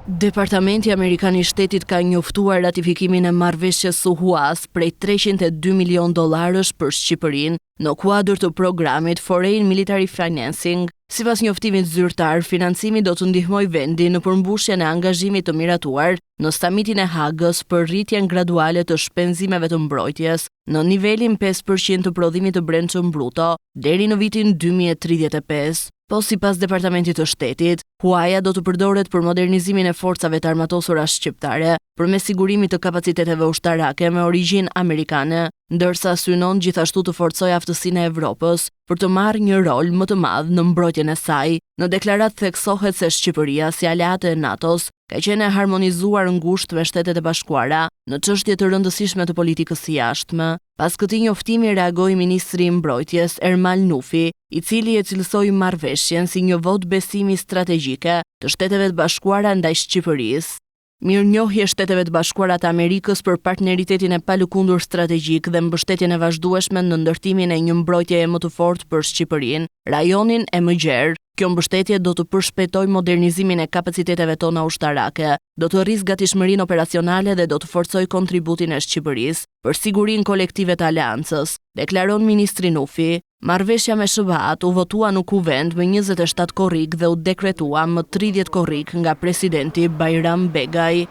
Departamenti Amerikan i Shtetit ka njoftuar ratifikimin e marrëveshjes SUHUAS prej $302 milion për Shqipërinë në kuadër të programit Foreign Military Financing. Sipas njoftimit zyrtar, financimi do të ndihmojë vendin në përmbushjen e angazhimit të miratuar në samitin e Hagës për rritjen graduale të shpenzimeve të mbrojtjes në nivelin 5% të prodhimit të brendshëm bruto deri në vitin 2035. Po sipas Departamentit të Shtetit, huaja do të përdoret për modernizimin e forcave të armatosura shqiptare përmes sigurimit të kapaciteteve ushtarake me origjinë amerikane, ndërsa synon gjithashtu të forcojë aftësinë e Evropës për të marrë një rol më të madh në mbrojtjen e saj. Në deklaratë theksohet se Shqipëria si aleate e NATO-s ka qenë e harmonizuar ngushtë me Shtetet e Bashkuara në çështje të rëndësishme të politikës së jashtme. Pas këtij njoftimi reagoi ministri i Mbrojtjes Ermal Nufi, i cili e cilësoi marrëveshjen si një votë besimi strategjike të Shteteve të Bashkuara ndaj Shqipërisë. Mirënjohje Shteteve të Bashkuara të Amerikës për partneritetin e palëkundur strategjik dhe mbështetjen e vazhdueshme në ndërtimin e një mbrojtjeje më të fortë për Shqipërinë, rajonin e Mëgjer. Kjo mbështetje do të përshpejtojë modernizimin e kapaciteteve tona ushtarake, do të rrisë gatishmërinë operacionale dhe do të forcojë kontributin e Shqipërisë për sigurinë kolektive të aleancës, deklaron ministri Nufi. Marrëveshja me SBA u votua në kuvend me 27 korrik dhe u dekretua më 30 korrik nga presidenti Bajram Begaj.